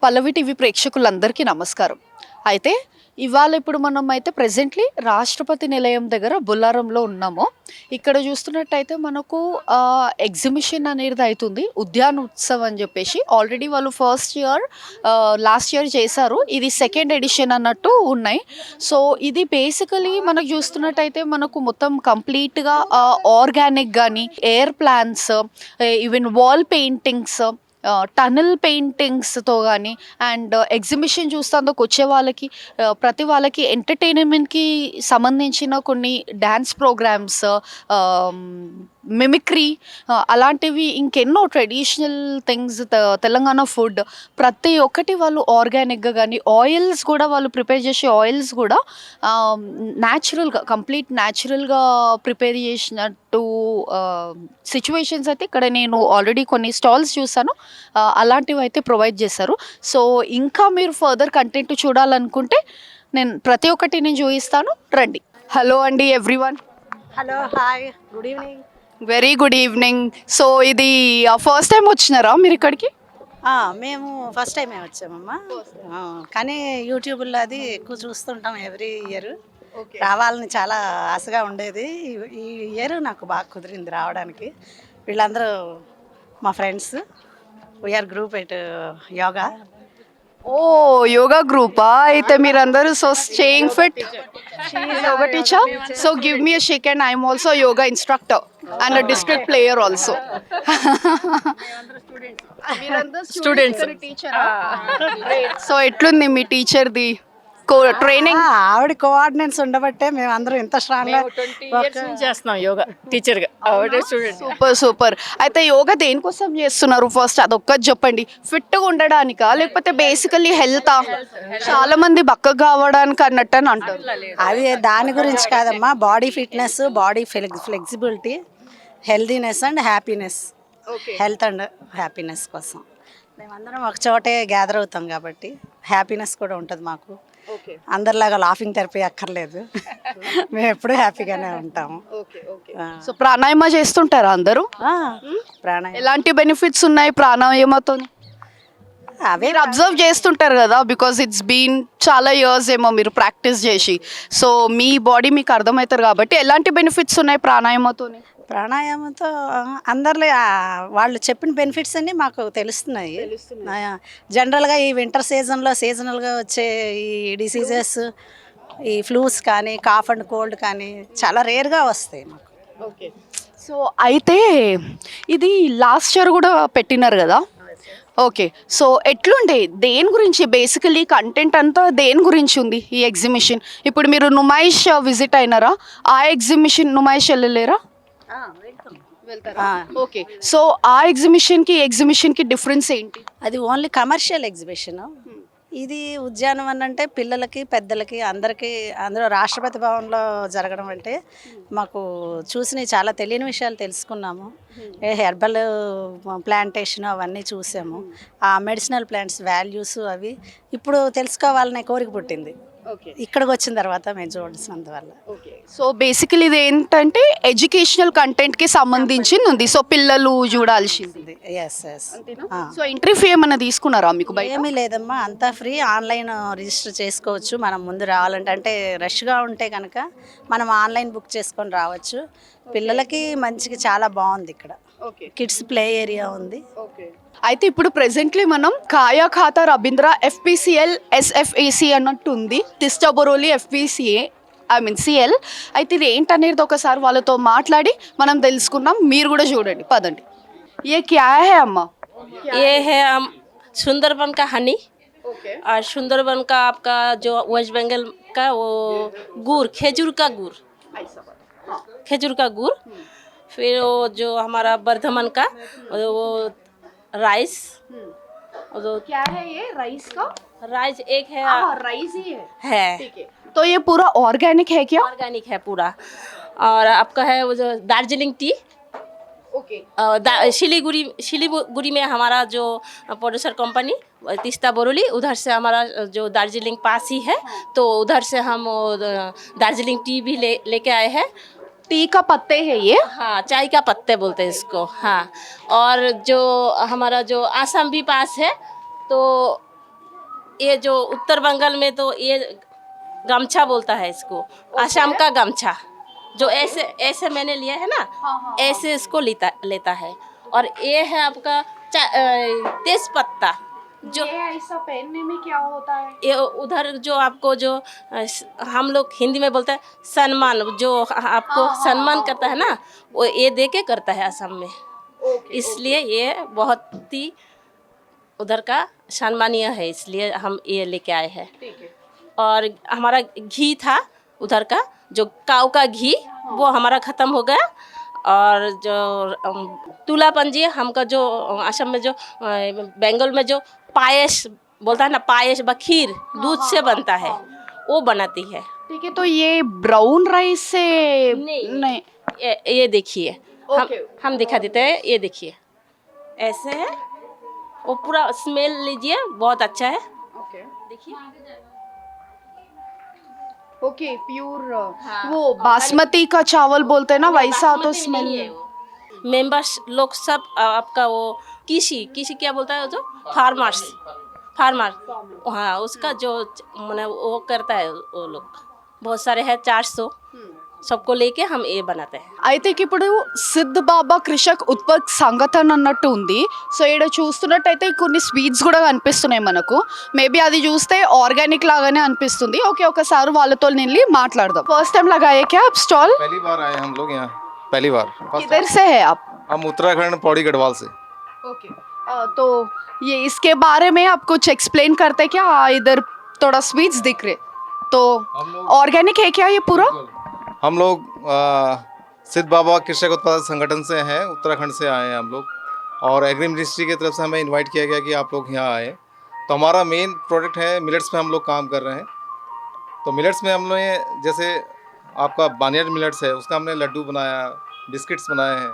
పల్లవి TV ప్రేక్షకులందరికీ నమస్కారం. అయితే ఇవాళ ఇప్పుడు మనం అయితే ప్రెజెంట్లీ రాష్ట్రపతి నిలయం దగ్గర బొల్లారంలో ఉన్నాము. ఇక్కడ చూస్తున్నట్టయితే మనకు ఎగ్జిబిషన్ అనేది అవుతుంది, ఉద్యాన ఉత్సవ్ అని చెప్పేసి. ఆల్రెడీ వాళ్ళు ఫస్ట్ ఇయర్ లాస్ట్ ఇయర్ చేశారు, ఇది సెకండ్ ఎడిషన్ అన్నట్టు ఉన్నాయి. సో ఇది బేసికలీ మనకు చూస్తున్నట్టయితే మనకు మొత్తం కంప్లీట్గా ఆర్గానిక్ కానీ air plants, even wall paintings, tunnel పెయింటింగ్స్తో కానీ అండ్ ఎగ్జిబిషన్ చూస్తేందుకు వచ్చే వాళ్ళకి ప్రతి వాళ్ళకి ఎంటర్టైన్మెంట్కి సంబంధించిన కొన్ని డ్యాన్స్ ప్రోగ్రామ్స్, మిమిక్రీ, అలాంటివి ఇంకెన్నో ట్రెడిషనల్ థింగ్స్, తెలంగాణ ఫుడ్ ప్రతి ఒక్కటి వాళ్ళు ఆర్గానిక్గా కానీ ఆయిల్స్ కూడా వాళ్ళు ప్రిపేర్ చేసే ఆయిల్స్ కూడా న్యాచురల్గా కంప్లీట్ న్యాచురల్గా ప్రిపేర్ చేసినట్టు సిచ్యువేషన్స్ అయితే ఇక్కడ నేను ఆల్రెడీ కొన్ని స్టాల్స్ చూసాను, అలాంటివి అయితే ప్రొవైడ్ చేశారు. సో ఇంకా మీరు ఫర్దర్ కంటెంట్ చూడాలనుకుంటే నేను ప్రతి ఒక్కటి నేను చూపిస్తాను, రండి. హలో అండి everyone. Hello, hi, good evening. Very good evening. So ఇది ఫస్ట్ టైం వచ్చినారా మీరు ఇక్కడికి? మేము ఫస్ట్ టైమే వచ్చామమ్మా. కానీ యూట్యూబ్లో అది ఎక్కువ చూస్తుంటాం ఎవ్రీ ఇయర్. రావాలని చాలా ఆశగా ఉండేది. ఈ ఇయర్ నాకు బాగా కుదిరింది రావడానికి. వీళ్ళందరూ మా friends, we are group at yoga. Oh yoga గ్రూపా? అయితే మీరందరూ so staying fit. Yoga teacher, so give me a shake and I'm also a yoga instructor and a district player also. Students. So ఎట్లుంది మీ టీచర్ది ట్రైనింగ్? ఆవిడ coordinates ఉండబట్టే మేము అందరం ఇంత strong చేస్తున్నాం యోగా టీచర్గా. Super super. అయితే యోగా దేనికోసం చేస్తున్నారు ఫస్ట్ అదొక్కటి చెప్పండి. ఫిట్గా ఉండడానికా లేకపోతే బేసికల్లీ హెల్తా? చాలా మంది బక్కగా కావడానికి అన్నట్టు అని అంటారు. అది దాని గురించి కాదమ్మా, body fitness, body flexibility, healthiness and happiness. Health and happiness కోసం మేమందరం ఒక చోటే గ్యాదర్ అవుతాం కాబట్టి హ్యాపీనెస్ కూడా ఉంటుంది మాకు. అందరిలాగా లాఫింగ్ థెరపీ అక్కర్లేదు, మేము ఎప్పుడూ హ్యాపీగానే ఉంటాము. సో ప్రాణాయామ చేస్తుంటారా అందరూ? ప్రాణాయామం ఎలాంటి బెనిఫిట్స్ ఉన్నాయి ప్రాణాయామతో? అవే మీరు అబ్జర్వ్ చేస్తుంటారు కదా, బికాజ్ ఇట్స్ బీన్ చాలా ఇయర్స్ ఏమో మీరు ప్రాక్టీస్ చేసి, సో మీ బాడీ మీకు అర్థమవుతారు కాబట్టి ఎలాంటి బెనిఫిట్స్ ఉన్నాయి ప్రాణాయామతో? ప్రాణాయామంతో అందరిలో వాళ్ళు చెప్పిన బెనిఫిట్స్ అన్నీ మాకు తెలుస్తున్నాయి. జనరల్గా ఈ వింటర్ సీజన్లో సీజనల్గా వచ్చే ఈ డిసీజెస్, ఈ ఫ్లూస్ కానీ కాఫ్ అండ్ కోల్డ్ కానీ చాలా రేర్గా వస్తాయి మాకు. ఓకే. సో అయితే ఇది లాస్ట్ ఇయర్ కూడా పెట్టినారు కదా? ఓకే. సో ఎట్లుండే, దేని గురించి బేసికలీ కంటెంట్ అంతా దేని గురించి ఉంది ఈ ఎగ్జిబిషన్? ఇప్పుడు మీరు నుమాయిష్ విజిట్ అయినారా? ఆ ఎగ్జిబిషన్ నుమాయిష్ వెళ్ళలేరా? ఓకే. సో ఆ ఎగ్జిబిషన్కి డిఫరెన్స్ ఏంటి? అది ఓన్లీ కమర్షియల్ ఎగ్జిబిషన్. ఇది ఉద్యానవనం అంటే పిల్లలకి పెద్దలకి అందరికీ, అందులో రాష్ట్రపతి భవన్లో జరగడం అంటే మాకు చూసినవి చాలా తెలియని విషయాలు తెలుసుకున్నాము. హెర్బల్ ప్లాంటేషన్ అవన్నీ చూసాము. ఆ మెడిసినల్ ప్లాంట్స్ వాల్యూస్ అవి ఇప్పుడు తెలుసుకోవాలనే కోరిక పుట్టింది ఇక్కడికి వచ్చిన తర్వాత మేము చూడాల్సినందువల్ల. సో బేసికలీ ఇది ఏంటంటే ఎడ్యుకేషనల్ కంటెంట్కి సంబంధించింది ఉంది, సో పిల్లలు చూడాల్సింది. సో ఎంట్రీ ఫీ ఏమైనా తీసుకున్నారా మీకు? ఏమీ లేదమ్మా, అంతా ఫ్రీ. ఆన్లైన్ రిజిస్టర్ చేసుకోవచ్చు మనం ముందు రావాలంటే. అంటే రష్గా ఉంటే కనుక మనం ఆన్లైన్ బుక్ చేసుకొని రావచ్చు. పిల్లలకి మంచిగా చాలా బాగుంది ఇక్కడ. కిడ్స్ ప్లే ఏరియా ఉంది. అయితే ఇప్పుడు ప్రెసెంట్లీ మనం కాయా ఖాతా రబీంద్ర FPCL SFAC అన్నట్టు ఉంది, తిస్టా బొరోలి FPCA CL. అయితే ఇది ఏంటనేది ఒకసారి వాళ్ళతో మాట్లాడి మనం తెలుసుకుందాం, మీరు కూడా చూడండి, పదండి. ఏ క్యా హై అమ్మా? ये है सुंदरबन का हनी और सुंदरबन का आपका जो वेस्ट बंगाल का वो गुड़, खेजूर का गुड़, फिर वो जो हमारा बर्धमान का वो राइस. वो क्या है ये राइस का? राइस एक है, राइस ही है ठीक है. तो ये पूरा ऑर्गेनिक है क्या? ऑर्गेनिक है पूरा. और आपका है वो जो दार्जिलिंग टी. ओके. शिलीगुड़ी में हमारा जो प्रोड्यूसर कंपनी तिस्ता बोरोली, उधर से हमारा जो दार्जिलिंग पास ही है, तो उधर से हम दार्जिलिंग टी भी लेके आए हैं. टी का पत्ते है ये? हाँ, चाय का पत्ते बोलते हैं इसको. हाँ, और जो हमारा जो आसाम भी पास है, तो ये जो उत्तर बंगाल में तो ये गमछा बोलता है इसको, आसाम का गमछा, जो ऐसे ऐसे मैंने लिया है ना, ऐसे इसको लेता है। और ये है आपका तेज पत्ता, जो ये ऐसा पहनने में क्या होता है? ये उधर जो आपको जो हम लोग हिंदी में बोलते हैं सम्मान, जो आपको सम्मान करता है ना, वो ये दे के करता है असम में। इसलिए ये बहुत ही उधर का सम्मानीय है, इसलिए हम ये लेके आए हैं। ठीक है। और हमारा घी था उधर का, जो काऊ का घी, वो हमारा ख़त्म हो गया। और जो तुला पंजी हमका जो असम में जो बंगाल में जो पायस बोलता है ना, पायस व खीर दूध से बनता है, वो बनाती है। ठीक है, तो ये ब्राउन राइस से नहीं। ये देखिए, ओके। हम दिखा देते हैं, ये देखिए ऐसे है, वो पूरा स्मेल लीजिए, बहुत अच्छा है। ओके देखिए ओके, प्योर वो बासमती का चावल बोलते हैं ना, वैसा तो स्मेल। मेंबर्स लोग सब आपका वो किसी क्या बोलता है, जो फार्मर, हाँ, उसका जो मैंने वो करता है, वो लोग बहुत सारे हैं, 400, सबको लेके हम ये बनाते हैं। అయితే ఇప్పుడు సిద్ధ్ బాబా కృషక్ ఉత్పత్ సంఘటన అన్నట్టు ఉంది. సో ఇక్కడ చూస్తున్నట్టయితే కొన్ని స్వీట్స్ కూడా కనిపిస్తున్నాయి మనకు. మేబీ అది చూస్తే ఆర్గానిక్ లాగానే అనిపిస్తుంది. ఓకే, ఒకసారి వాళ్ళతో వెళ్ళి మాట్లాడదాం. ఫస్ట్ టైం लगाए क्या आप स्टॉल? पहली बार आए हम लोग यहाँ, पहली बार। किधर से है आप? हम उत्तराखंड पौड़ी गढ़वाल से। ओके, तो ये इसके बारे में आप कुछ एक्सप्लेन करते क्या? इधर थोड़ा स्वीट्स दिख रहे, तो ऑर्गेनिक है क्या ये पूरा? हम लोग सिद्ध बाबा कृषक उत्पादक संगठन से हैं, उत्तराखंड से आए हैं हम लोग। और एग्री मिनिस्ट्री की तरफ से हमें इनवाइट किया गया कि आप लोग यहाँ आए। तो हमारा मेन प्रोडक्ट है मिलेट्स पे, हम लोग काम कर रहे हैं। तो मिलेट्स में हम लोग जैसे आपका बानियर मिलेट्स है, उसका हमने लड्डू बनाया, बिस्किट्स बनाए हैं।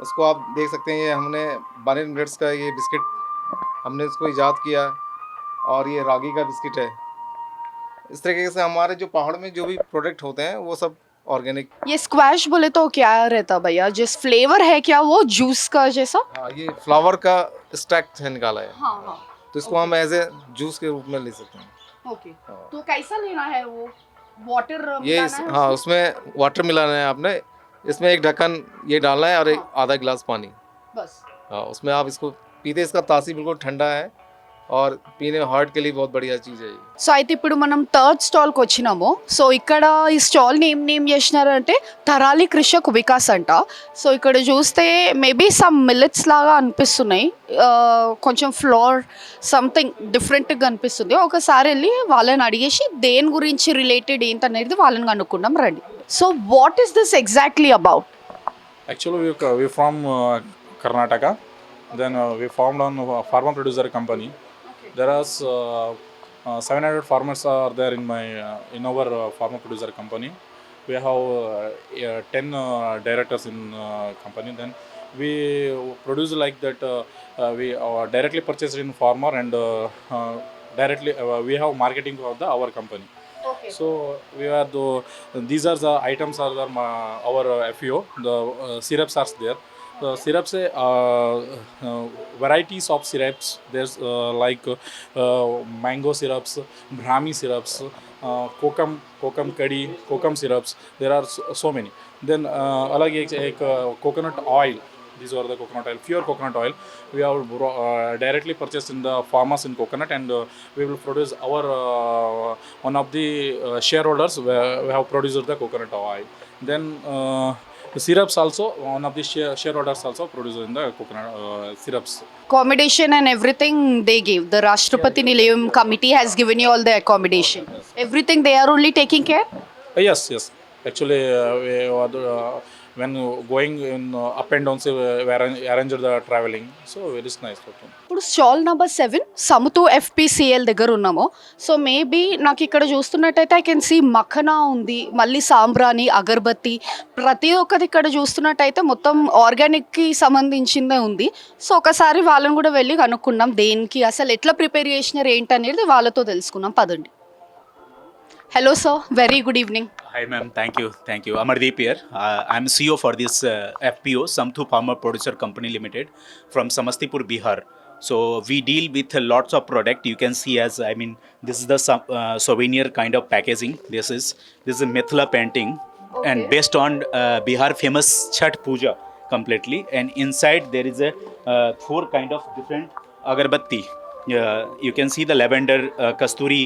उसको आप देख सकते हैं, ये हमने बानियर मिलेट्स का ये बिस्किट हमने इसको ईजाद किया। और ये रागी का बिस्किट है। इस तरीके से हमारे जो पहाड़ में जो भी प्रोडक्ट होते हैं वो सब ऑर्गेनिक। ये स्क्वैश बोले तो क्या रहता भैया? जिस फ्लेवर है क्या वो जूस का जैसा? हाँ, ये फ्लावर का स्टैक है निकाला है, हाँ हाँ। तो इसको हम एज ए जूस के रूप में ले सकते हैं। ओके, तो कैसा लेना है वो? वाटर ये हाँ, उसमें वाटर मिलाना है आपने, इसमें एक ढक्कन ये डालना है और एक आधा गिलास पानी। बस। हाँ, उसमें आप इसको पीते, इसका तासीर बिल्कुल ठंडा है और पीने हार्ट के लिए बहुत बढ़िया चीज़ है ये। సో అయితే ఇప్పుడు మనం థర్డ్ స్టాల్కి వచ్చినాము. సో ఇక్కడ ఈ స్టాల్ని ఏం చేసినారంటే తరాలి కృషక్ వికాస్ అంట. సో ఇక్కడ చూస్తే మేబీ సమ్ మిల్లెట్స్ లాగా అనిపిస్తున్నాయి, కొంచెం ఫ్లోర్ సంథింగ్ డిఫరెంట్గా అనిపిస్తుంది. ఒకసారి వెళ్ళి వాళ్ళని అడిగేసి దేని గురించి రిలేటెడ్ ఏంటనేది వాళ్ళని కనుక్కుందాం రండి. So what is this exactly about? Actually, we from Karnataka. Then we formed on a farmer producer company. There are 700 farmers are there in our farmer producer company. We have 10 directors in company. Then we produce like that. We directly purchase in farmer and directly we have marketing of our company. So we are these are the items are our FEO. The syrups are there. The syrups, varieties of syrups. There's like mango syrups, brahmi syrups, kokum kadhi, kokum syrups. There are so many. Then alag ek coconut oil. These are the coconut oil, pure coconut oil. We have directly purchased in the farmers in coconut, and we will produce our one of the shareholders. We have produced the coconut oil. Then the syrups also, one of the shareholders also produces in the coconut syrups. Accommodation and everything they give. The Rashtrapati Nilayam committee has given you all the accommodation. Everything they are only taking care? Yes. Actually, when going in up and down, we arrange the traveling. So very nice. ఇప్పుడు stall number 7 సముతు FPCL దగ్గర ఉన్నాము. So maybe నాకు ఇక్కడ చూస్తున్నట్టయితే I can see makhana ఉంది, మళ్ళీ సాంబ్రాణి, అగర్బత్తి, ప్రతి ఒక్కటి ఇక్కడ చూస్తున్నట్టయితే మొత్తం ఆర్గానిక్కి సంబంధించిందే ఉంది. సో ఒకసారి వాళ్ళని కూడా వెళ్ళి కనుక్కుందాం, దేనికి అసలు ఎట్లా ప్రిపేర్ చేసినారు ఏంటనేది వాళ్ళతో తెలుసుకుందాం, పదండి. Hello sir, very good evening. Hi ma'am, thank you. Amardeep here. I'm CEO for this FPO, Samthu Farmer Producer Company Limited from Samastipur, Bihar. So we deal with lots of product. You can see as I mean, this is the souvenir kind of packaging. This is a Mithila painting, and based on Bihar famous Chhat Puja completely. And inside there is a 4 kind of different agarbatti. You can see the lavender, kasturi,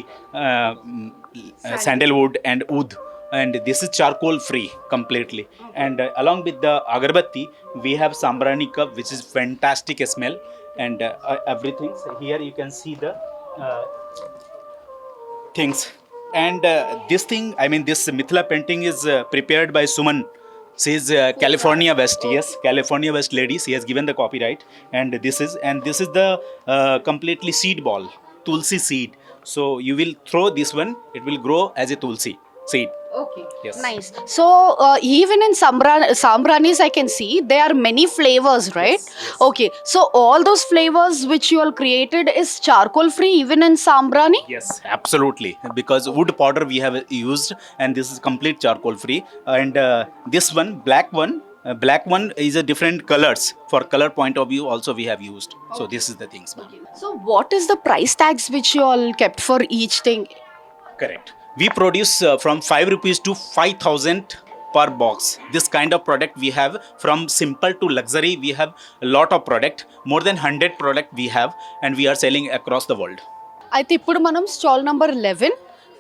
sandalwood, and oud. And this is charcoal free completely. And along with the agarbatti, we have sambrani cup, which is fantastic smell, and everything. So here you can see the things. And this thing, I mean, this Mithila painting is prepared by Suman. She is California West. Yes, California West lady. She has given the copyright. And this is the completely seed ball, tulsi seed. So you will throw this one, it will grow as a tulsi seed. Okay. Yes. Nice. So even in sambranis, I can see there are many flavors, right? Okay. So all those flavors which you all created is charcoal free even in sambrani? Yes, absolutely. Because wood powder we have used, and this is complete charcoal free. And this one, black one is a different colors. For color point of view, also we have used. So this is the things, ma'am. So what is the price tags which you all kept for each thing? Correct. We produce from 5 rupees to 5,000 per box. This kind of product we have. From simple to luxury, we have a lot of product. More than 100 product we have, and we are selling across the world. అయితే ఇప్పుడు మనం stall number 11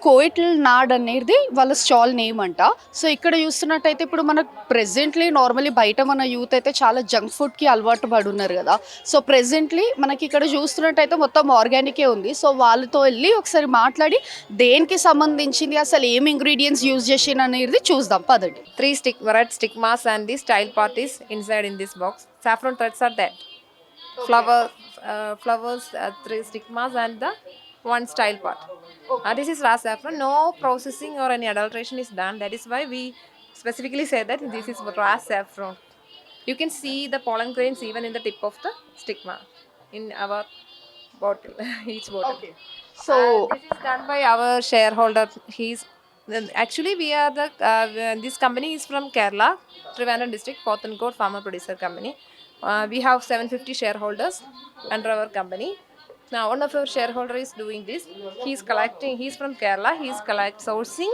కోయిటల్ నాడ్ అనేది వాళ్ళ stall name అంట. So ఇక్కడ చూస్తున్నట్టయితే ఇప్పుడు మనకు ప్రెజెంట్లీ నార్మలీ బయట మన యూత్ అయితే చాలా జంక్ ఫుడ్కి అలవాటు పడి ఉన్నారు కదా. సో ప్రెజెంట్లీ మనకి ఇక్కడ చూస్తున్నట్టయితే మొత్తం ఆర్గానికే ఉంది. సో వాళ్ళతో వెళ్ళి ఒకసారి మాట్లాడి దేనికి సంబంధించింది, అసలు ఏం ఇంగ్రీడియంట్స్ యూజ్ చేసి అనేది చూద్దాం పదండి. 3 red stigmas and the style part is inside in this box. Saffron threads are there. Flowers, 3 stigmas and the 1 style part. This is raw saffron. No processing or any adulteration is done. That is why we specifically say that this is raw saffron. You can see the pollen grains even in the tip of the stigma in our bottle, each bottle. Okay. So This is done by our shareholder. Actually we are the this company is from Kerala, Trivandrum district, Pothankot Farmer Producer Company. We have 750 shareholders under our company. Now one of our shareholder is doing this. He's from Kerala. He's sourcing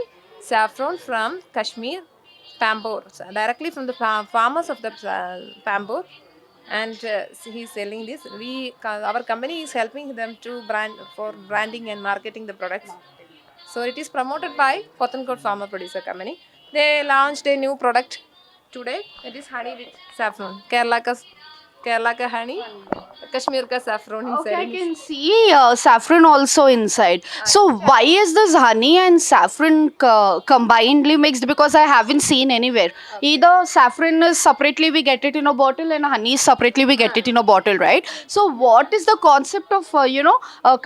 saffron from Kashmir, Pambore, directly from the farmers of the Pambore, and he's selling this. Our company is helping them to branding and marketing the products. So it is promoted by Pothankot Farmer Producer Company. They launched a new product today. It is honey with saffron. Kerala ka honey, Kashmir ka saffron inside. okay, I can see saffron also inside. So why is this honey and saffron combinedly mixed? Because I haven't seen anywhere. Either saffron is separately we get it in a bottle and honey is separately we get it in a bottle, right? So what is the concept of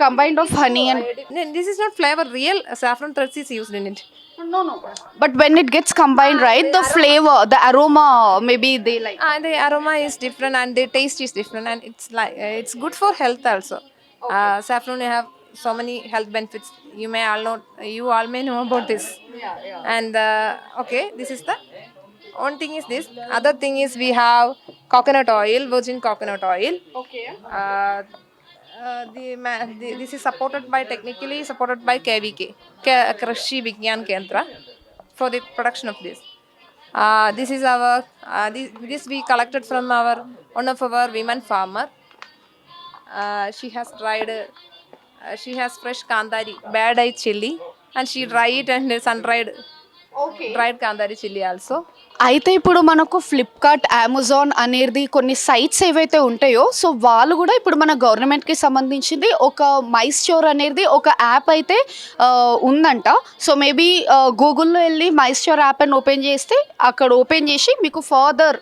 combined of honey and This is not flavor. Real saffron threads is used in it. no. But when it gets combined, right, the flavor, the aroma, maybe they like. The aroma is different and the taste is different, and it's like it's good for health also. Saffron have so many health benefits. You all may know about this. And okay, this is the one thing is this. Other thing is we have coconut oil, virgin coconut oil. Okay. This is technically supported by KVK, Krishi Vigyan Kendra, for the production of this. This is our this we collected from one of our women farmer. She has fresh kandari, bad eye chili, and she dry it and sun dried kandari chili also. అయితే ఇప్పుడు మనకు Flipkart, Amazon అనేది కొన్ని sites ఏవైతే ఉంటాయో so వాళ్ళు కూడా ఇప్పుడు మన గవర్నమెంట్కి సంబంధించింది ఒక మై స్టోర్ అనేది ఒక యాప్ అయితే ఉందంట. సో మేబీ గూగుల్లో వెళ్ళి మై స్టోర్ యాప్ అని ఓపెన్ చేస్తే అక్కడ ఓపెన్ చేసి మీకు ఫర్దర్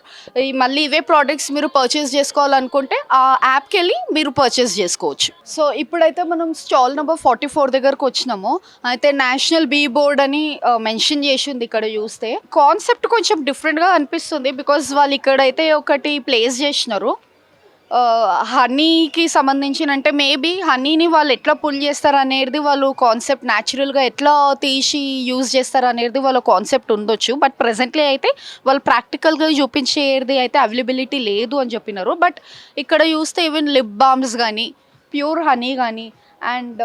మళ్ళీ ఇవే ప్రోడక్ట్స్ మీరు పర్చేస్ చేసుకోవాలనుకుంటే ఆ యాప్కి వెళ్ళి మీరు పర్చేస్ చేసుకోవచ్చు. సో ఇప్పుడైతే మనం స్టాల్ నెంబర్ 44 దగ్గరకు వచ్చినాము. అయితే నేషనల్ బీ బోర్డ్ అని మెన్షన్ చేసి ఉంది. ఇక్కడ చూస్తే కాన్సెప్ట్ కొంచెం డిఫరెంట్గా అనిపిస్తుంది బికాజ్ వాళ్ళు ఇక్కడైతే ఒకటి ప్లేస్ చేసినారు. హనీకి సంబంధించిన అంటే మేబీ హనీని వాళ్ళు ఎట్లా పుల్ చేస్తారు అనేది వాళ్ళు కాన్సెప్ట్ న్యాచురల్గా ఎట్లా తీసి యూజ్ చేస్తారు అనేది వాళ్ళ కాన్సెప్ట్ ఉండొచ్చు. బట్ ప్రెసెంట్లీ అయితే వాళ్ళు ప్రాక్టికల్గా చూపించేది అయితే అవైలబిలిటీ లేదు అని చెప్పినారు. బట్ ఇక్కడ చూస్తే ఈవెన్ లిప్ బామ్స్ కానీ ప్యూర్ హనీ కానీ అండ్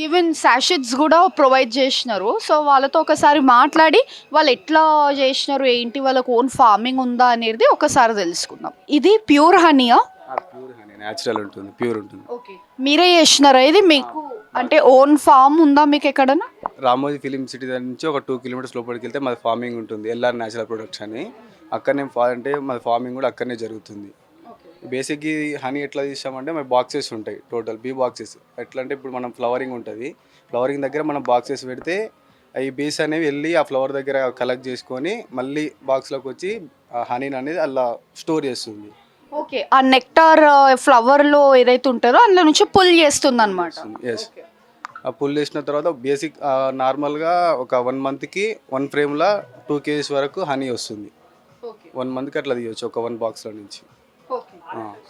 ఈవెన్ శాషెట్స్ కూడా ప్రొవైడ్ చేసినారు. సో వాళ్ళతో ఒకసారి మాట్లాడి వాళ్ళు ఎట్లా చేసినారు, ఏంటి, వాళ్ళకు ఓన్ ఫార్మింగ్ ఉందా అనేది ఒకసారి తెలుసుకుందాం. ఇది ప్యూర్ హనీయా? ప్యూర్ హనీ న్యాచురల్ ఉంటుంది, ప్యూర్ ఉంటుంది. ఓకే, మీరే చేసినారా ఇది? మీకు అంటే ఓన్ ఫామ్ ఉందా మీకు ఎక్కడన్నా? రామోజీ ఫిలిం సిటీ దగ్గర నుంచి ఒక 2 కిలోమీటర్స్ లోపలికి వెళ్తే మాది ఫార్మింగ్ ఉంటుంది, ఎల్ఆర్ న్యాచురల్ ప్రొడక్ట్స్ అని. అక్కడనే అంటే మాది ఫార్మింగ్ కూడా అక్కడనే జరుగుతుంది. బేసిక్ ఈ హనీ ఎట్లా తీసామంటే మన బాక్సెస్ ఉంటాయి, టోటల్ బీ బాక్సెస్. ఎట్లా అంటే ఇప్పుడు మనం ఫ్లవరింగ్ ఉంటుంది, ఫ్లవరింగ్ దగ్గర మనం బాక్సెస్ పెడితే ఈ బీస్ అనేవి వెళ్ళి ఆ ఫ్లవర్ దగ్గర కలెక్ట్ చేసుకొని మళ్ళీ బాక్స్లోకి వచ్చి ఆ హనీని అనేది అలా స్టోర్ చేస్తుంది. ఓకే, ఆ నెక్టార్ ఫ్లవర్లో ఏదైతే ఉంటుందో అందులో నుంచి పుల్ చేస్తుంది అనమాట. ఎస్, ఆ పుల్ చేసిన తర్వాత బేసిక్ నార్మల్గా ఒక 1 మంత్కి 1 ఫ్రేమ్లో 2 kgs వరకు హనీ వస్తుంది. 1 మంత్కి అట్లా తీయచ్చు ఒక 1 బాక్స్లో నుంచి.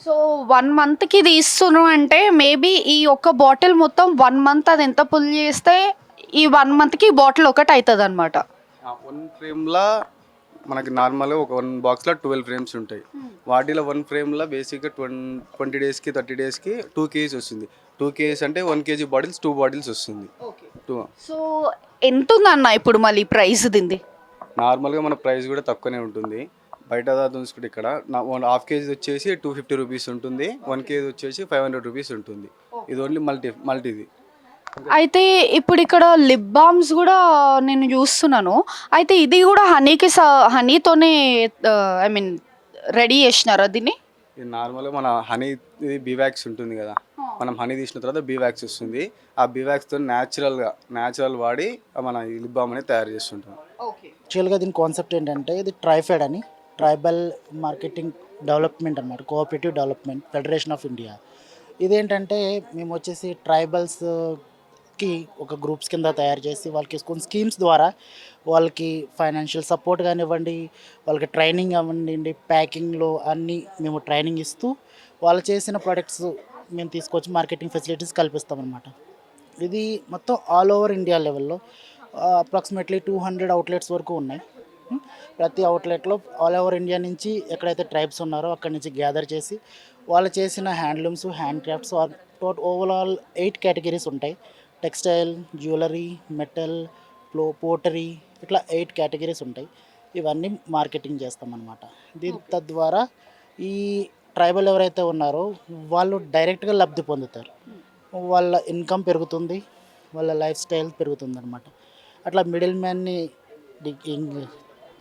సో 1 మంత్కి తీస్తున్నాం అంటే మేబీ ఈ ఒక్క బాటిల్ మొత్తం 1 మంత్ అది ఎంత పుల్ చేస్తే ఈ 1 మంత్కి బాటిల్ ఒకటి అవుతుంది అనమాట. 1 ఫ్రేమ్లో మనకి నార్మల్గా ఒక 1 బాక్స్లో 12 ఫ్రేమ్స్ ఉంటాయి. వాటిలో 1 ఫ్రేమ్లో బేసిక్గా 20 డేస్కి 30 డేస్కి 2 kgs వస్తుంది. 2 kgs అంటే 1 kg బాటిల్స్ 2 బాటిల్స్ వస్తుంది. సో ఎంత ఉందన్న ఇప్పుడు మళ్ళీ ప్రైస్ దీనిది? నార్మల్గా మన ప్రైస్ కూడా తక్కువనే ఉంటుంది. బయట చూసుకుంటే ఇక్కడ ½ kg వచ్చేసి 250 రూపీస్ ఉంటుంది, 1 kg వచ్చేసి 500 రూపీస్ ఉంటుంది. ఇది ఓన్లీ మల్టీది. అయితే ఇప్పుడు ఇక్కడ లిప్ బామ్స్ కూడా నేను చూస్తున్నాను. అయితే ఇది కూడా హనీతోనే ఐ మీన్ రెడీ చేసినారా దీన్ని? ఇది నార్మల్గా మన హనీ ఇది బీవాక్స్ ఉంటుంది కదా, మనం హనీ తీసిన తర్వాత బీవాక్స్ వస్తుంది. ఆ బీవాక్స్తో న్యాచురల్ వాడి మన ఈ లిప్ బామ్ అనేది తయారు చేస్తుంటాం. యాక్చువల్గా దీని కాన్సెప్ట్ ఏంటంటే ఇది ట్రైఫెడ్ అని, ట్రైబల్ మార్కెటింగ్ డెవలప్మెంట్ అన్నమాట, cooperative development federation of India. ఇదేంటంటే మేము వచ్చేసి ట్రైబల్స్కి ఒక గ్రూప్స్ కింద తయారు చేసి వాళ్ళకి కొన్ని స్కీమ్స్ ద్వారా వాళ్ళకి ఫైనాన్షియల్ సపోర్ట్ కానివ్వండి, వాళ్ళకి ట్రైనింగ్ అవ్వండి, ప్యాకింగ్లో అన్నీ మేము ట్రైనింగ్ ఇస్తూ వాళ్ళు చేసిన ప్రోడక్ట్స్ మేము తీసుకొచ్చి మార్కెటింగ్ ఫెసిలిటీస్ కల్పిస్తామన్నమాట. ఇది మొత్తం ఆల్ ఓవర్ ఇండియా లెవెల్లో అప్రాక్సిమేట్లీ 200 అవుట్లెట్స్ వరకు ఉన్నాయి. ప్రతి అవుట్లెట్లో ఆల్ ఓవర్ ఇండియా నుంచి ఎక్కడైతే ట్రైబ్స్ ఉన్నారో అక్కడి నుంచి గ్యాదర్ చేసి వాళ్ళు చేసిన handlooms, hand crafts overall 8 categories ఉంటాయి. టెక్స్టైల్, జ్యువెలరీ, మెటల్, పోటరీ, ఇట్లా 8 కేటగిరీస్ ఉంటాయి. ఇవన్నీ మార్కెటింగ్ చేస్తామన్నమాట. తద్వారా ఈ ట్రైబల్ ఎవరైతే ఉన్నారో వాళ్ళు డైరెక్ట్గా లబ్ధి పొందుతారు, వాళ్ళ ఇన్కమ్ పెరుగుతుంది, వాళ్ళ లైఫ్ స్టైల్ పెరుగుతుంది అనమాట. అట్లా మిడిల్ మ్యాన్ని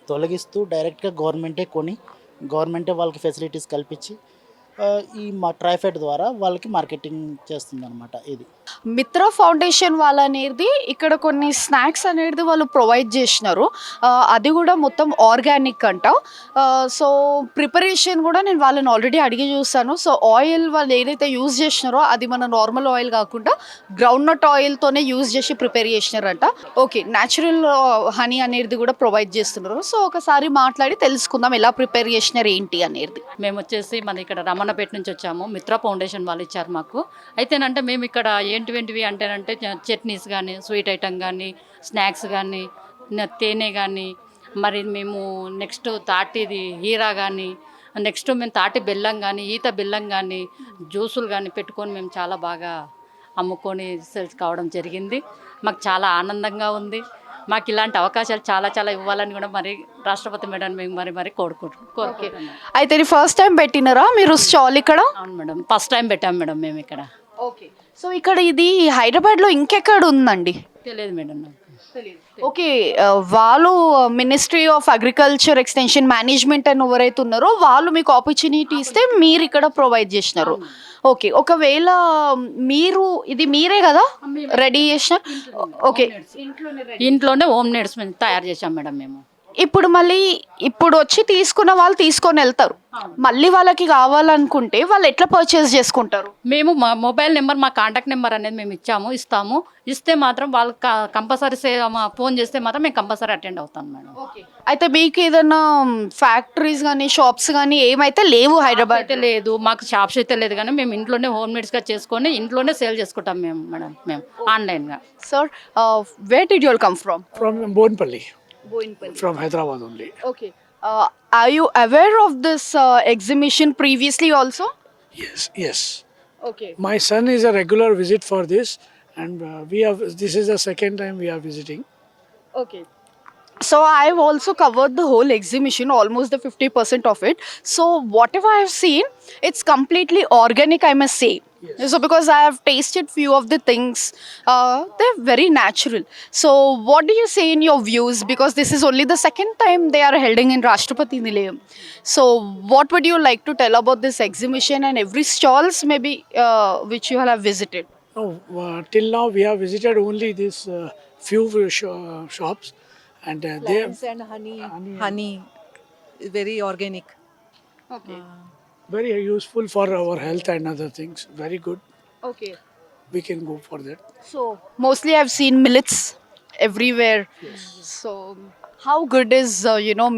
తొలగిస్తూ డైరెక్ట్గా గవర్నమెంటే కొని గవర్నమెంటే వాళ్ళకి ఫెసిలిటీస్ కల్పించి ఈ మా ట్రైఫెడ్ ద్వారా వాళ్ళకి మార్కెటింగ్ చేస్తుంది అనమాట. ఇది మిత్ర ఫౌండేషన్ వాళ్ళ అనేది ఇక్కడ కొన్ని స్నాక్స్ అనేది వాళ్ళు ప్రొవైడ్ చేసినారు. అది కూడా మొత్తం ఆర్గానిక్ అంట. సో ప్రిపరేషన్ కూడా నేను వాళ్ళని ఆల్రెడీ అడిగి చూస్తాను. సో ఆయిల్ వాళ్ళు ఏదైతే యూజ్ చేసినారో అది మన నార్మల్ ఆయిల్ కాకుండా గ్రౌండ్ నట్ ఆయిల్తోనే యూజ్ చేసి ప్రిపేర్ చేసినారంట. ఓకే, న్యాచురల్ హనీ అనేది కూడా ప్రొవైడ్ చేస్తున్నారు. సో ఒకసారి మాట్లాడి తెలుసుకుందాం ఎలా ప్రిపేర్ చేసినారు ఏంటి అనేది. మేము వచ్చేసి మన ఇక్కడ రమణపేట నుంచి వచ్చాము. మిత్ర ఫౌండేషన్ వాళ్ళు ఇచ్చారు మాకు. అయితేనంటే మేము ఇక్కడ ఏంటివి అంటేనంటే చట్నీస్ కానీ, స్వీట్ ఐటమ్ కానీ, స్నాక్స్ కానీ, తేనె కానీ, మరి మేము నెక్స్ట్ తాటిది హీరా కానీ, నెక్స్ట్ మేము తాటి బెల్లం కానీ, ఈత బెల్లం కానీ, జ్యూసులు కానీ పెట్టుకొని మేము చాలా బాగా అమ్ముకొని సేల్స్ కావడం జరిగింది. మాకు చాలా ఆనందంగా ఉంది. మాకు ఇలాంటి అవకాశాలు చాలా చాలా ఇవ్వాలని కూడా మరి రాష్ట్రపతి మేడం మేము మరి కోరుకుంటున్నాం. అయితే ఇది ఫస్ట్ టైం పెట్టినారా మీరు స్టాల్ ఇక్కడ? అవును మేడం, ఫస్ట్ టైం పెట్టాం మేడం మేము ఇక్కడ. ఓకే, సో ఇక్కడ ఇది హైదరాబాద్లో ఇంకెక్కడ ఉందండి? తెలియదు మేడం నాకు. ఓకే, వాళ్ళు ministry of agriculture extension management అని ఎవరైతే ఉన్నారో వాళ్ళు మీకు ఆపర్చునిటీ ఇస్తే మీరు ఇక్కడ ప్రొవైడ్ చేసినారు. ఓకే, ఒకవేళ ఇది మీరే కదా రెడీ చేసిన? ఓకే, ఇంట్లోనే హోమ్ మేడ్స్ మేము తయారు చేసాం మేడం మేము. ఇప్పుడు మళ్ళీ ఇప్పుడు వచ్చి తీసుకున్న వాళ్ళు తీసుకొని వెళ్తారు, మళ్ళీ వాళ్ళకి కావాలనుకుంటే వాళ్ళు ఎట్లా పర్చేస్ చేసుకుంటారు? మేము మా మొబైల్ నెంబర్, మా కాంటాక్ట్ నెంబర్ అనేది మేము ఇస్తాము. ఇస్తే మాత్రం వాళ్ళకి కంపల్సరీ ఫోన్ చేస్తే మాత్రం మేము కంపల్సరీ అటెండ్ అవుతాం మేడం. అయితే మీకు ఏదైనా ఫ్యాక్టరీస్ కానీ షాప్స్ కానీ ఏమైతే లేవు హైదరాబాద్? అయితే లేదు, మాకు షాప్స్ అయితే లేదు, కానీ మేము ఇంట్లోనే హోమ్ మేడ్స్గా చేసుకొని ఇంట్లోనే సేల్ చేసుకుంటాం మేము ఆన్లైన్గా. Sir, where did you come from? From Bonpalli, Boinpalli. from Hyderabad only. Okay. Are you aware of this exhibition previously also? Yes. Okay. My son is a regular visit for this, and this is the second time we are visiting. Okay. So I've also covered the whole exhibition, almost the 50% of it. So whatever I've seen, it's completely organic, I must say. Yes. So because I have tasted few of the things, they're very natural. So what do you say in your views? Because this is only the second time they are holding in Rashtrapati Nilayam. So what would you like to tell about this exhibition and every stalls maybe which you have visited? No, till now we have visited only these few shops, and they Plants and honey, very organic. Okay. very useful for our health and other things. Very good. Okay. We can go for that. So mostly I've seen millets everywhere. Yes. So how good is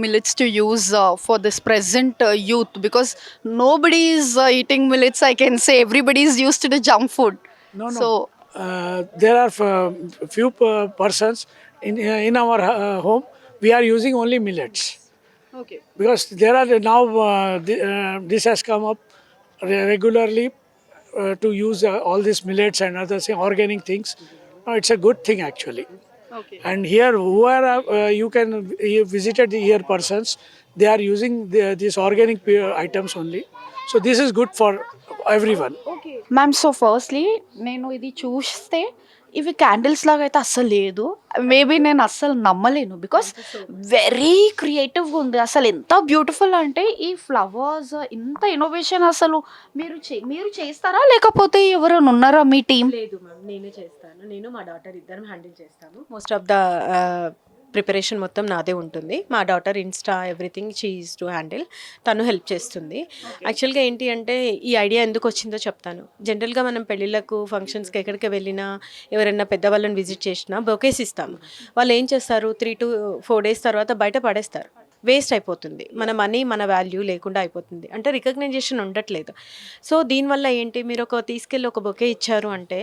millets to use for this present youth? Because nobody is eating millets, I can say. Everybody is used to the junk food. No. So There are few persons in our home. We are using only millets. okay. Because there are now this has come up regularly to use all these millets and other organic things. It's a good thing actually. Okay. And here, whoever you can visited here persons, they are using these organic items only. So this is good for everyone. Ma'am, so firstly నేను ఇది చూస్తే ఇవి candles లాగా అయితే అస్సలు లేదు. Maybe నేను అస్సలు నమ్మలేను, బికాస్ వెరీ క్రియేటివ్గా ఉంది. అసలు ఎంత బ్యూటిఫుల్ అంటే ఈ ఫ్లవర్స్, ఇంత ఇన్నోవేషన్ అసలు మీరు చేస్తారా లేకపోతే ఎవరైనా ఉన్నారా మీ టీం? లేదు మ్యామ్, నేనే చేస్తాను. నేను మా డాటర్ ఇద్దరం హ్యాండిల్ చేస్తాము. మోస్ట్ ఆఫ్ ద ప్రిపరేషన్ మొత్తం నాదే ఉంటుంది. మా daughter Insta everything she is to handle, తను హెల్ప్ చేస్తుంది. యాక్చువల్గా ఏంటి అంటే ఈ ఐడియా ఎందుకు వచ్చిందో చెప్తాను. జనరల్గా మనం పెళ్ళిళ్ళకు ఫంక్షన్స్కి ఎక్కడికి వెళ్ళినా ఎవరైనా పెద్దవాళ్ళని విజిట్ చేసినా బొకేస్ ఇస్తాము. వాళ్ళు ఏం చేస్తారు, 3 to 4 days తర్వాత బయట పడేస్తారు. వేస్ట్ అయిపోతుంది, మన మనీ మన వాల్యూ లేకుండా అయిపోతుంది, అంటే రికగ్నైజేషన్ ఉండట్లేదు. సో దీనివల్ల ఏంటి, మీరు తీసుకెళ్ళి ఒక బొకే ఇచ్చారు అంటే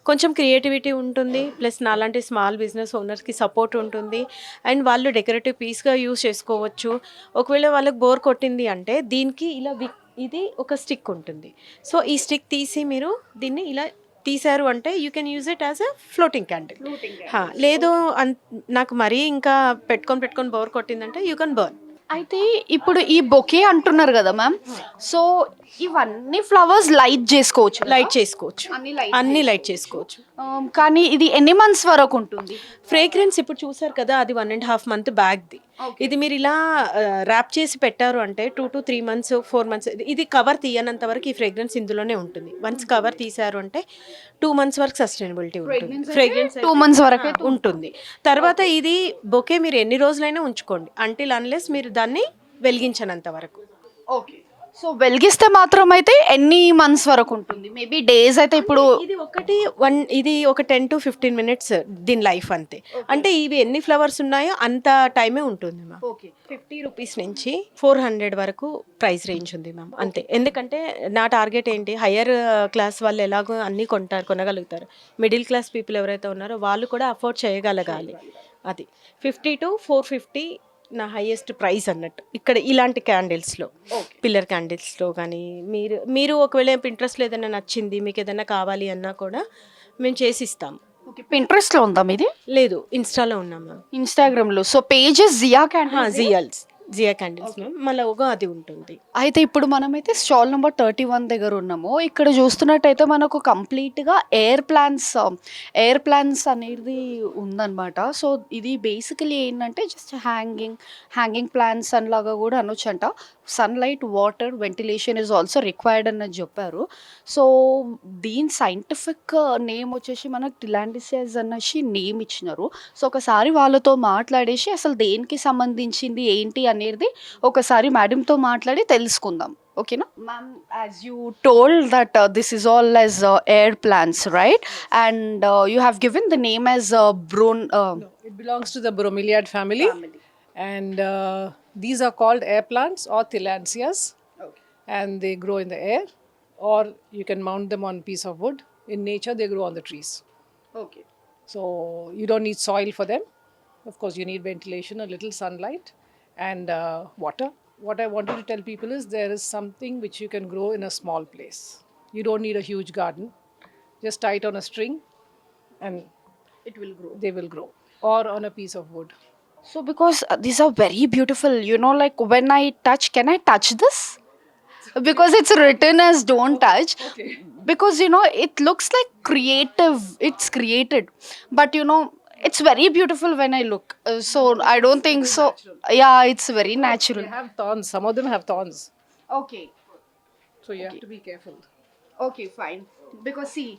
కొంచెం క్రియేటివిటీ ఉంటుంది, ప్లస్ నాలాంటి స్మాల్ బిజినెస్ ఓనర్స్కి సపోర్ట్ ఉంటుంది, అండ్ వాళ్ళు డెకరేటివ్ పీస్గా యూజ్ చేసుకోవచ్చు. ఒకవేళ వాళ్ళకి బోర్ కొట్టింది అంటే దీనికి ఇలా ఇది ఒక స్టిక్ ఉంటుంది. సో ఈ స్టిక్ తీసి మీరు దీన్ని ఇలా తీశారు అంటే you can use it as a floating candle. లేదు నాకు మరీ ఇంకా పెట్టుకొని బోర్ కొట్టిందంటే యూ కెన్ బర్న్. అయితే ఇప్పుడు ఈ బొకే అంటున్నారు కదా మ్యామ్, సో ఇవన్నీ ఫ్లవర్స్ లైట్ చేసుకోవచ్చు? అన్ని లైట్ చేసుకోవచ్చు. కానీ ఇది ఎన్ని మంత్స్ వరకు ఉంటుంది? ఫ్రేగ్రెన్స్ ఇప్పుడు చూసారు కదా, అది 1.5 month బ్యాగ్ది. ఇది మీరు ఇలా ర్యాప్ చేసి పెట్టారు అంటే 2 to 3 months 4 months ఇది కవర్ తీయనంత వరకు ఈ ఫ్రేగ్రెన్స్ ఇందులోనే ఉంటుంది. వన్స్ కవర్ తీశారు అంటే 2 months వరకు సస్టైనబిలిటీ ఉంటుంది. ఫ్రేగ్రెన్స్ 2 months వరకు ఉంటుంది. తర్వాత ఇది బొకే మీరు ఎన్ని రోజులైనా ఉంచుకోండి, అంటిల్ అన్లెస్ మీరు దాన్ని వెలిగించనంత వరకు. ఓకే. సో వెలిగిస్తే మాత్రం అయితే ఎన్ని మంత్స్ వరకు ఉంటుంది? మేబీ డేస్ అయితే ఇప్పుడు ఇది ఒక 10 to 15 minutes దీని లైఫ్ అంతే. అంటే ఇవి ఎన్ని ఫ్లవర్స్ ఉన్నాయో అంత టైమే ఉంటుంది మ్యామ్. 50 rupees నుంచి 400 వరకు ప్రైస్ రేంజ్ ఉంది మ్యామ్, అంతే. ఎందుకంటే నా టార్గెట్ ఏంటి, హయ్యర్ క్లాస్ వాళ్ళు ఎలాగో అన్నీ కొనగలుగుతారు, మిడిల్ క్లాస్ పీపుల్ ఎవరైతే ఉన్నారో వాళ్ళు కూడా అఫోర్డ్ చేయగలగాలి. అది 50 to 450 నా హైయెస్ట్ ప్రైస్ అన్నట్టు ఇక్కడ ఇలాంటి క్యాండిల్స్లో, పిల్లర్ క్యాండిల్స్లో. కానీ మీరు ఒకవేళ ఇంట్రెస్ట్ ఏదైనా నచ్చింది, మీకు ఏదైనా కావాలి అన్నా కూడా మేము చేసి ఇస్తాము. పింట్రెస్ట్లో ఉందా మీది? లేదు, ఇన్స్టాలో ఉన్నాం మ్యామ్, ఇన్స్టాగ్రామ్లో. So pages Jiya candles, Jiya candles ma'am, మా లోగో అది ఉంటుంది. అయితే ఇప్పుడు మనమైతే స్టాల్ నెంబర్ 31 దగ్గర ఉన్నాము. ఇక్కడ చూస్తున్నట్టయితే మనకు కంప్లీట్గా ఎయిర్ ప్లాన్స్ అనేది ఉందన్నమాట. సో ఇది బేసికలీ ఏంటంటే జస్ట్ హ్యాంగింగ్ ప్లాన్స్ లాగా కూడా అనొచ్చంట. Sunlight, water, ventilation is also required అన్నది చెప్పారు. సో దీని సైంటిఫిక్ నేమ్ వచ్చేసి మనకు టిలాండిసియస్ అనేసి నేమ్ ఇచ్చినారు. సో ఒకసారి వాళ్ళతో మాట్లాడేసి అసలు దేనికి సంబంధించింది ఏంటి అనేది ఒకసారి మేడంతో మాట్లాడి తెలుసుకుందాం. ఓకేనా ma'am? As you told that this is all as air plants, right? And you have given the name as brown. It belongs to the bromeliad family. And these are called air plants or tillandsias. And they grow in the air, or you can mount them on a piece of wood. In nature, they grow on the trees. Okay. So you don't need soil for them. Of course, you need ventilation, a little sunlight, and water. What I wanted to tell people is there is something which you can grow in a small place. You don't need a huge garden. Just tie it on a string and It will grow. they will grow. Or on a piece of wood. So because these are very beautiful, you know, like when I touch, can I touch this? Because it's written as don't touch. Because you know it looks like creative, it's created, but you know it's very beautiful when I look. So I don't think so. Yeah, it's very natural. They have thorns. Some of them have thorns. Okay. So you have to be careful. Okay, fine. Because see,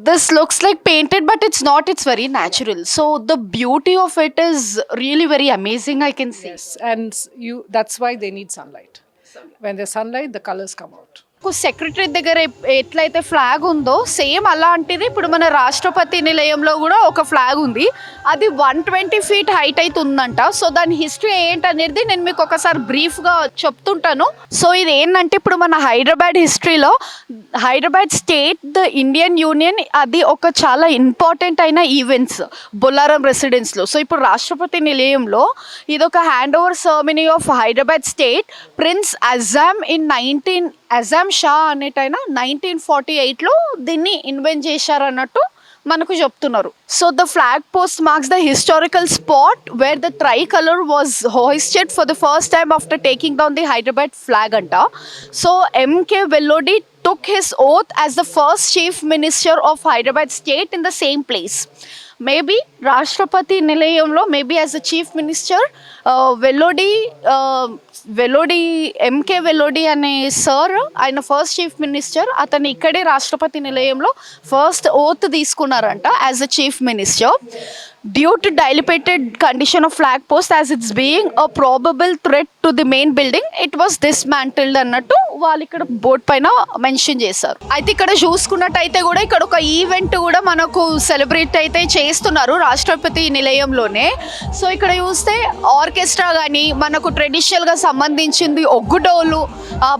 this looks like painted, but it's not. It's very natural. So the beauty of it is really very amazing, I can see. Yes, and that's why they need sunlight. When there's sunlight, the colors come out. Secretary దగ్గర ఎట్లయితే flag ఉందో same అలాంటిది ఇప్పుడు మన రాష్ట్రపతి నిలయంలో కూడా ఒక ఫ్లాగ్ ఉంది. అది 120 feet హైట్ అయితే ఉందంట. సో దాని హిస్టరీ ఏంటనేది నేను మీకు ఒకసారి బ్రీఫ్గా చెప్తుంటాను. సో ఇది ఏంటంటే ఇప్పుడు మన హైదరాబాద్ హిస్టరీలో Hyderabad state, the Indian union, అది ఒక చాలా ఇంపార్టెంట్ అయిన ఈవెంట్స్ బొల్లారం రెసిడెన్స్లో. సో ఇప్పుడు రాష్ట్రపతి నిలయంలో ఇది ఒక hand over ceremony of Hyderabad state. Prince Azam Shah అనేటైనా 1948లో దీన్ని ఇన్వెంట్ చేశారన్నట్టు మనకు చెప్తున్నారు. So the flag post marks the historical spot where the tricolour was hoisted for the first time after taking down the Hyderabad flag అంట. So MK Vellodi took his oath as the first chief minister of Hyderabad state in the same place. Maybe Rashtrapati Nilayamlo, maybe as a chief minister, Vellodi M K Vellodi అనే sir, ఆయన first chief minister, అతను ఇక్కడే రాష్ట్రపతి నిలయంలో first oath తీసుకున్నారంట as a chief minister. Due to dilapidated condition of flag post as its being a probable threat to the main building, it was dismantled అన్నట్టు వాళ్ళు ఇక్కడ బోర్డ్ పైన మెన్షన్ చేశారు. అయితే ఇక్కడ చూసుకున్నట్టయితే కూడా ఇక్కడ ఒక ఈవెంట్ కూడా మనకు సెలబ్రేట్ అయితే చేస్తున్నారు రాష్ట్రపతి నిలయంలోనే. సో ఇక్కడ చూస్తే ఆర్కెస్ట్రా కానీ మనకు ట్రెడిషనల్గా సంబంధించింది ఒగ్గుడోలు,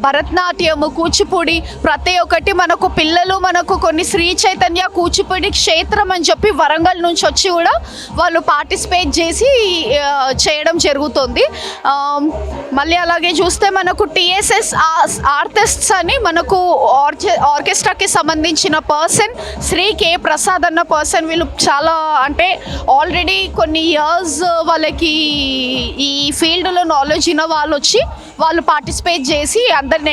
భరతనాట్యము, కూచిపూడి, ప్రతి ఒక్కటి మనకు పిల్లలు మనకు కొన్ని శ్రీ చైతన్య కూచిపూడి క్షేత్రం అని చెప్పి వరంగల్ నుంచి వచ్చి కూడా వాళ్ళు పార్టిసిపేట్ చేసి చేయడం జరుగుతుంది. మళ్ళీ అలాగే చూస్తే మనకు టిఎస్ఎస్ ఆర్టిస్ట్స్ అని మనకు ఆర్కెస్ట్రాకి సంబంధించిన పర్సన్ శ్రీ కే ప్రసాద్ అన్న పర్సన్, వీళ్ళు చాలా అంటే ఆల్రెడీ కొన్ని ఇయర్స్ వాళ్ళకి ఈ ఫీల్డ్లో నాలెడ్జ్ ఉన్న వాళ్ళు వచ్చి వాళ్ళు పార్టిసిపేట్ చేసి అందరిని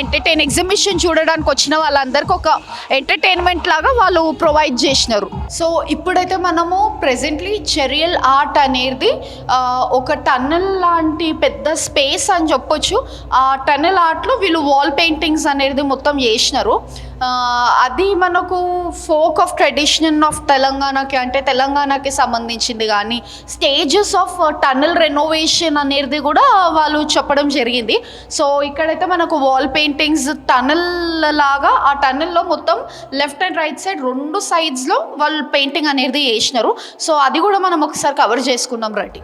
ఎగ్జిబిషన్ చూడడానికి వచ్చిన వాళ్ళందరికీ ఒక ఎంటర్టైన్మెంట్ లాగా వాళ్ళు ప్రొవైడ్ చేసినారు. సో ఇప్పుడైతే మనము ప్రెజెంట్లీ చెరియల్ ఆర్ట్ అనేది ఒక టన్నల్ లాంటి పెద్ద స్పేస్ అని చెప్పొచ్చు. ఆ టన్నల్ ఆర్ట్లో వీళ్ళు వాల్ పెయింటింగ్స్ అనేది మొత్తం చేసినారు. అది మనకు ఫోక్ ఆఫ్ ట్రెడిషన్ ఆఫ్ తెలంగాణకి, అంటే తెలంగాణకి సంబంధించింది కానీ స్టేజెస్ ఆఫ్ టన్నల్ రెనోవేషన్ అనేది కూడా వాళ్ళు చెప్పడం జరిగింది. సో ఇక్కడైతే మనకు వాల్ పెయింటింగ్స్ టన్నల్ లాగా, ఆ టన్నల్లో మొత్తం లెఫ్ట్ అండ్ రైట్ సైడ్ 2 సైడ్స్లో వాళ్ళు పెయింటింగ్ అనేది చేసినారు. సో అది కూడా మనం ఒకసారి కవర్ చేసుకున్నాం రండి.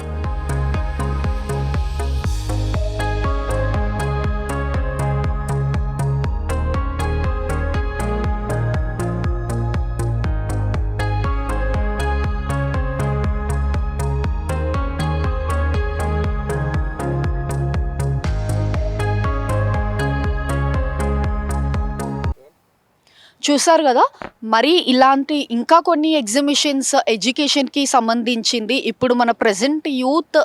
చూసారు కదా, మరి ఇలాంటి ఇంకా కొన్ని ఎగ్జిబిషన్స్ ఎడ్యుకేషన్కి సంబంధించింది ఇప్పుడు మన ప్రజెంట్ యూత్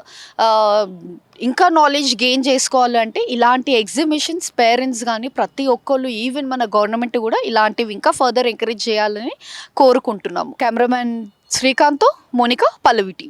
ఇంకా నాలెడ్జ్ గెయిన్ చేసుకోవాలంటే ఇలాంటి ఎగ్జిబిషన్స్ పేరెంట్స్ కానీ ప్రతి ఒక్కళ్ళు ఈవెన్ మన గవర్నమెంట్ కూడా ఇలాంటివి ఇంకా ఫర్దర్ ఎంకరేజ్ చేయాలని కోరుకుంటున్నాము. కెమెరామ్యాన్ శ్రీకాంత్తో మోనికా, పల్లవి టీవీ.